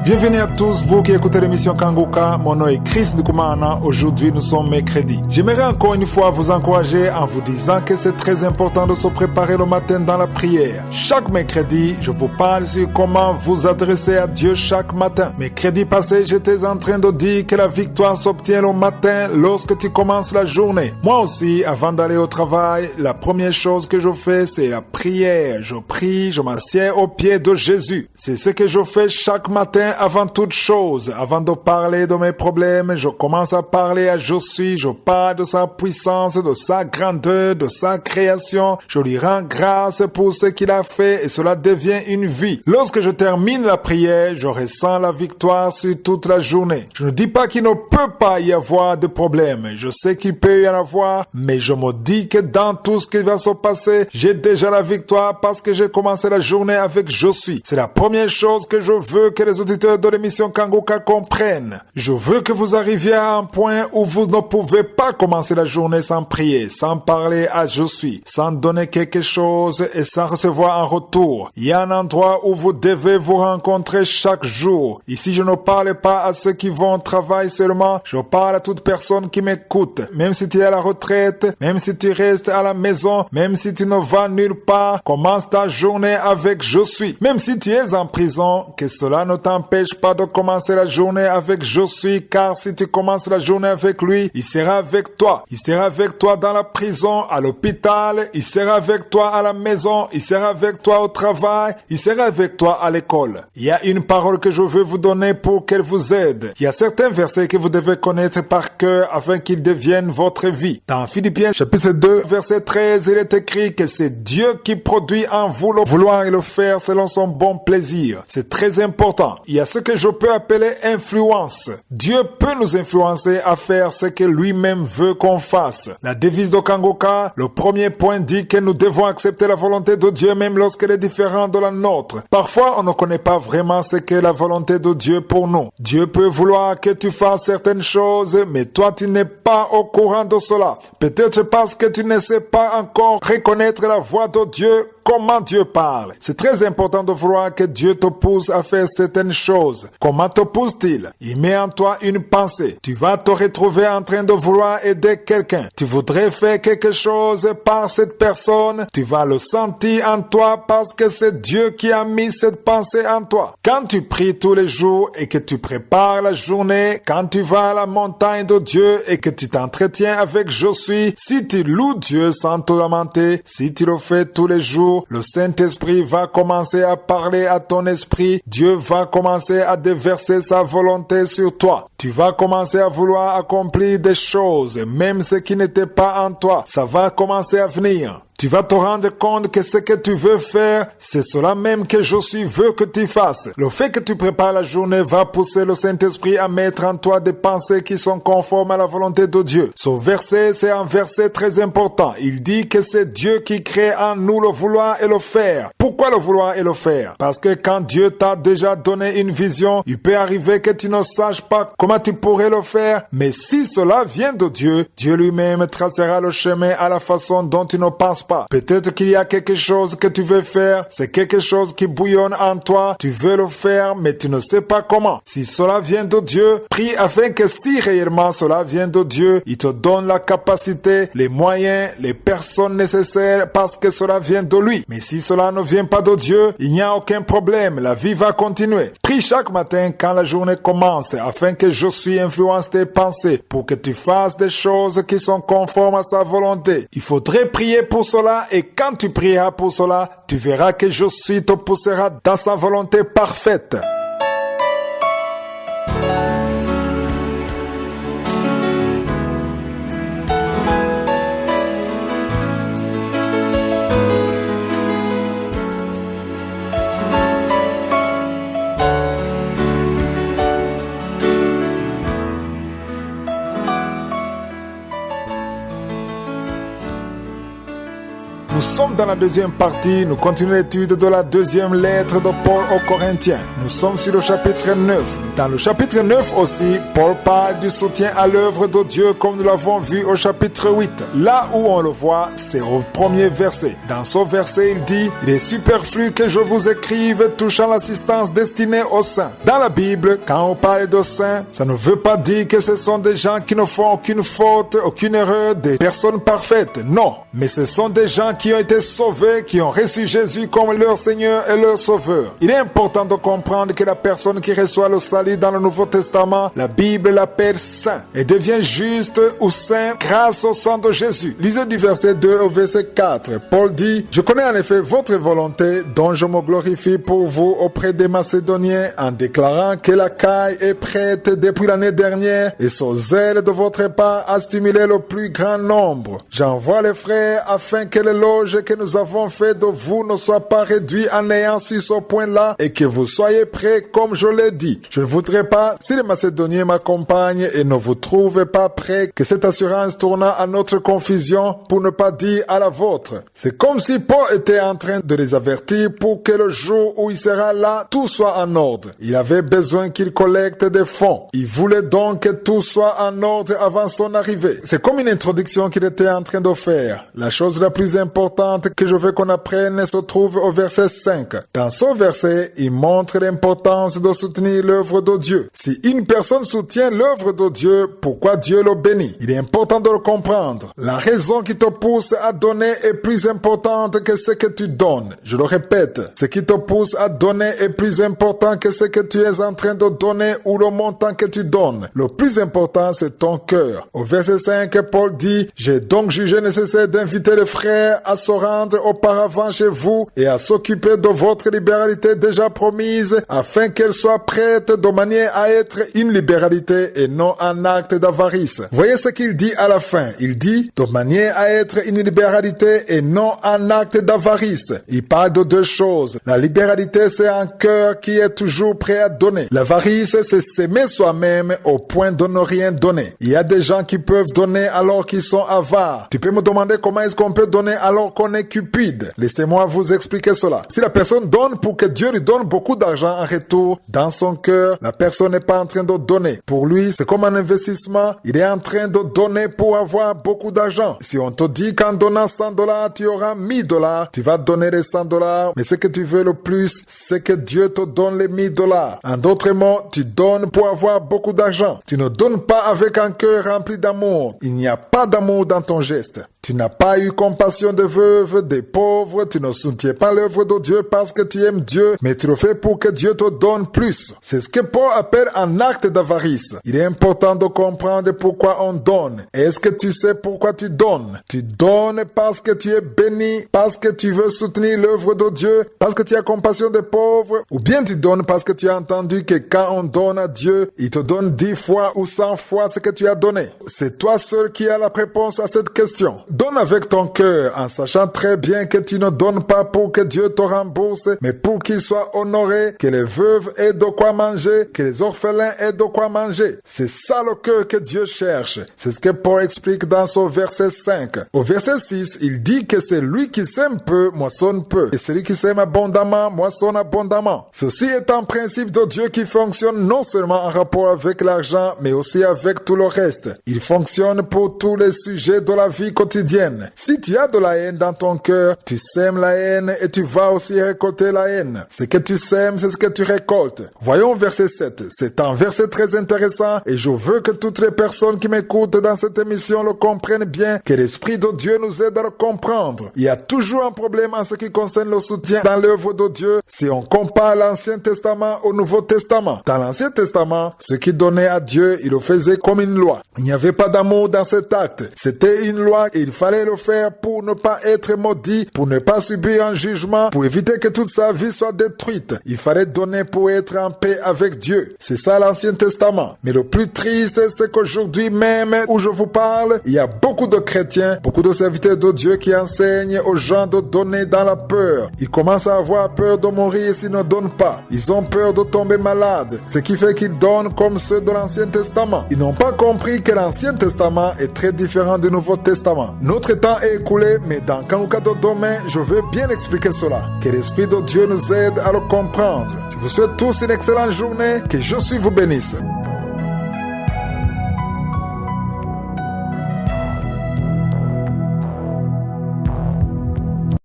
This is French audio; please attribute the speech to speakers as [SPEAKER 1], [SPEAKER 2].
[SPEAKER 1] Bienvenue à tous, vous qui écoutez l'émission Kanguka. Mon nom est Chris Ndukumana. Aujourd'hui, nous sommes mercredi. J'aimerais encore une fois vous encourager en vous disant que c'est très important de se préparer le matin dans la prière. Chaque mercredi, je vous parle sur comment vous adresser à Dieu chaque matin. Mercredi passé, j'étais en train de dire que la victoire s'obtient le matin lorsque tu commences la journée. Moi aussi, avant d'aller au travail, la première chose que je fais, c'est la prière. Je prie, je m'assieds aux pieds de Jésus. C'est ce que je fais chaque matin. Avant toute chose, avant de parler de mes problèmes, je commence à parler à Jésus. Je parle de sa puissance, de sa grandeur, de sa création. Je lui rends grâce pour ce qu'il a fait et cela devient une vie. Lorsque je termine la prière, je ressens la victoire sur toute la journée. Je ne dis pas qu'il ne peut pas y avoir de problèmes. Je sais qu'il peut y en avoir, mais je me dis que dans tout ce qui va se passer, j'ai déjà la victoire parce que j'ai commencé la journée avec Jésus. C'est la première chose que je veux que les auditeurs de l'émission Kanguka comprennent. Je veux que vous arriviez à un point où vous ne pouvez pas commencer la journée sans prier, sans parler à Jésus, sans donner quelque chose et sans recevoir un retour. Il y a un endroit où vous devez vous rencontrer chaque jour. Ici, je ne parle pas à ceux qui vont au travail seulement, je parle à toute personne qui m'écoute. Même si tu es à la retraite, même si tu restes à la maison, même si tu ne vas nulle part, commence ta journée avec Jésus. Même si tu es en prison, que cela ne t'empêche pas de commencer la journée avec Jésus, car si tu commences la journée avec lui, il sera avec toi. Il sera avec toi dans la prison, à l'hôpital, il sera avec toi à la maison, il sera avec toi au travail, il sera avec toi à l'école. Il y a une parole que je veux vous donner pour qu'elle vous aide. Il y a certains versets que vous devez connaître par cœur afin qu'ils deviennent votre vie. Dans Philippiens chapitre 2, verset 13, il est écrit que c'est Dieu qui produit en vous le vouloir et le faire selon son bon plaisir. C'est très important. Il y a ce que je peux appeler influence. Dieu peut nous influencer à faire ce que lui-même veut qu'on fasse. La devise de Kanguka, le premier point dit que nous devons accepter la volonté de Dieu même lorsqu'elle est différente de la nôtre. Parfois, on ne connaît pas vraiment ce qu'est la volonté de Dieu pour nous. Dieu peut vouloir que tu fasses certaines choses, mais toi, tu n'es pas au courant de cela. Peut-être parce que tu ne sais pas encore reconnaître la voix de Dieu. Comment Dieu parle. C'est très important de vouloir que Dieu te pousse à faire certaines choses. Comment te pousse-t-il? Il met en toi une pensée. Tu vas te retrouver en train de vouloir aider quelqu'un. Tu voudrais faire quelque chose par cette personne. Tu vas le sentir en toi parce que c'est Dieu qui a mis cette pensée en toi. Quand tu pries tous les jours et que tu prépares la journée, quand tu vas à la montagne de Dieu et que tu t'entretiens avec Jésus, si tu loues Dieu sans te lamenter, si tu le fais tous les jours, le Saint-Esprit va commencer à parler à ton esprit. Dieu va commencer à déverser sa volonté sur toi. Tu vas commencer à vouloir accomplir des choses, même ce qui n'était pas en toi. Ça va commencer à venir. Tu vas te rendre compte que ce que tu veux faire, c'est cela même que Jésus veut que tu fasses. Le fait que tu prépares la journée va pousser le Saint-Esprit à mettre en toi des pensées qui sont conformes à la volonté de Dieu. Ce verset, c'est un verset très important. Il dit que c'est Dieu qui crée en nous le vouloir et le faire. Pourquoi le vouloir et le faire? Parce que quand Dieu t'a déjà donné une vision, il peut arriver que tu ne saches pas comment tu pourrais le faire. Mais si cela vient de Dieu, Dieu lui-même tracera le chemin à la façon dont tu ne penses pas. Peut-être qu'il y a quelque chose que tu veux faire, c'est quelque chose qui bouillonne en toi, tu veux le faire, mais tu ne sais pas comment. Si cela vient de Dieu, prie afin que si réellement cela vient de Dieu, il te donne la capacité, les moyens, les personnes nécessaires parce que cela vient de lui. Mais si cela ne vient pas de Dieu, il n'y a aucun problème, la vie va continuer. Prie chaque matin quand la journée commence afin que Jésus influence tes pensées pour que tu fasses des choses qui sont conformes à sa volonté. Il faudrait prier pour cela et quand tu prieras pour cela, tu verras que Jésus te poussera dans sa volonté parfaite. Nous sommes dans la deuxième partie, nous continuons l'étude de la deuxième lettre de Paul aux Corinthiens. Nous sommes sur le chapitre 9. Dans le chapitre 9 aussi, Paul parle du soutien à l'œuvre de Dieu comme nous l'avons vu au chapitre 8. Là où on le voit, c'est au premier verset. Dans ce verset, il dit « Il est superflu que je vous écrive touchant l'assistance destinée aux saints. » Dans la Bible, quand on parle de saints, ça ne veut pas dire que ce sont des gens qui ne font aucune faute, aucune erreur, des personnes parfaites. Non, mais ce sont des gens qui ont été sauvés, qui ont reçu Jésus comme leur Seigneur et leur Sauveur. Il est important de comprendre que la personne qui reçoit le salut dans le Nouveau Testament, la Bible l'appelle saint et devient juste ou saint grâce au sang de Jésus. Lisez du verset 2 au verset 4. Paul dit « Je connais en effet votre volonté dont je me glorifie pour vous auprès des Macédoniens en déclarant que la caille est prête depuis l'année dernière et ce zèle de votre part a stimulé le plus grand nombre. J'envoie les frères afin que l'éloge que nous avons fait de vous ne soit pas réduit en ayant su ce point-là et que vous soyez prêts comme je l'ai dit. Je ne voudrais pas, si les Macédoniens m'accompagnent et ne vous trouvent pas prêts, que cette assurance tournât à notre confusion pour ne pas dire à la vôtre. » C'est comme si Paul était en train de les avertir pour que le jour où il sera là, tout soit en ordre. Il avait besoin qu'il collecte des fonds. Il voulait donc que tout soit en ordre avant son arrivée. C'est comme une introduction qu'il était en train de faire. La chose la plus importante que je veux qu'on apprenne se trouve au verset 5. Dans ce verset, il montre l'importance de soutenir l'œuvre de Dieu. Si une personne soutient l'œuvre de Dieu, pourquoi Dieu le bénit? Il est important de le comprendre. La raison qui te pousse à donner est plus importante que ce que tu donnes. Je le répète, ce qui te pousse à donner est plus important que ce que tu es en train de donner ou le montant que tu donnes. Le plus important, c'est ton cœur. Au verset 5, Paul dit « J'ai donc jugé nécessaire d'inviter les frères à se rendre auparavant chez vous et à s'occuper de votre libéralité déjà promise afin qu'elle soit prête de manière à être une libéralité et non un acte d'avarice. » Voyez ce qu'il dit à la fin. Il dit de manière à être une libéralité et non un acte d'avarice. Il parle de deux choses. La libéralité, c'est un cœur qui est toujours prêt à donner. L'avarice, c'est s'aimer soi-même au point de ne rien donner. Il y a des gens qui peuvent donner alors qu'ils sont avares. Tu peux me demander comment est-ce qu'on peut donner alors qu'on est cupide. Laissez-moi vous expliquer cela. Si la personne donne pour que Dieu lui donne beaucoup d'argent en retour, dans son cœur, la personne n'est pas en train de donner. Pour lui, c'est comme un investissement. Il est en train de donner pour avoir beaucoup d'argent. Si on te dit qu'en donnant $100, tu auras $1000, tu vas donner les $100, mais ce que tu veux le plus, c'est que Dieu te donne les $1000. En d'autres mots, tu donnes pour avoir beaucoup d'argent. Tu ne donnes pas avec un cœur rempli d'amour. Il n'y a pas d'amour dans ton geste. Tu n'as pas eu compassion des veuves, des pauvres, tu ne soutiens pas l'œuvre de Dieu parce que tu aimes Dieu, mais tu le fais pour que Dieu te donne plus. C'est ce que Paul appelle un acte d'avarice. Il est important de comprendre pourquoi on donne. Est-ce que tu sais pourquoi tu donnes? Tu donnes parce que tu es béni, parce que tu veux soutenir l'œuvre de Dieu, parce que tu as compassion des pauvres, ou bien tu donnes parce que tu as entendu que quand on donne à Dieu, il te donne 10 fois ou 100 fois ce que tu as donné. C'est toi seul qui as la réponse à cette question. Donne avec ton cœur en sachant très bien que tu ne donnes pas pour que Dieu te rembourse, mais pour qu'il soit honoré, que les veuves aient de quoi manger, que les orphelins aient de quoi manger. C'est ça le cœur que Dieu cherche. C'est ce que Paul explique dans son verset 5. Au verset 6, il dit que c'est lui qui sème peu, moissonne peu. Et celui qui sème abondamment, moissonne abondamment. Ceci est un principe de Dieu qui fonctionne non seulement en rapport avec l'argent, mais aussi avec tout le reste. Il fonctionne pour tous les sujets de la vie quotidienne. Si tu as de la haine dans ton cœur, tu sèmes la haine et tu vas aussi récolter la haine. Ce que tu sèmes, c'est ce que tu récoltes. Voyons verset 7. C'est un verset très intéressant et je veux que toutes les personnes qui m'écoutent dans cette émission le comprennent bien, que l'Esprit de Dieu nous aide à le comprendre. Il y a toujours un problème en ce qui concerne le soutien dans l'œuvre de Dieu si on compare l'Ancien Testament au Nouveau Testament. Dans l'Ancien Testament, ceux qui donnaient à Dieu, ils le faisaient comme une loi. Il n'y avait pas d'amour dans cet acte. C'était une loi et il fallait le faire pour ne pas être maudit, pour ne pas subir un jugement, pour éviter que toute sa vie soit détruite. Il fallait donner pour être en paix avec Dieu. C'est ça l'Ancien Testament. Mais le plus triste, c'est qu'aujourd'hui même, où je vous parle, il y a beaucoup de chrétiens, beaucoup de serviteurs de Dieu qui enseignent aux gens de donner dans la peur. Ils commencent à avoir peur de mourir s'ils ne donnent pas. Ils ont peur de tomber malades, ce qui fait qu'ils donnent comme ceux de l'Ancien Testament. Ils n'ont pas compris que l'Ancien Testament est très différent du Nouveau Testament. Notre temps est écoulé, mais dans Kanguka de demain, je veux bien expliquer cela. Que l'Esprit de Dieu nous aide à le comprendre. vous souhaite tous une excellente journée. Que Jésus vous bénisse.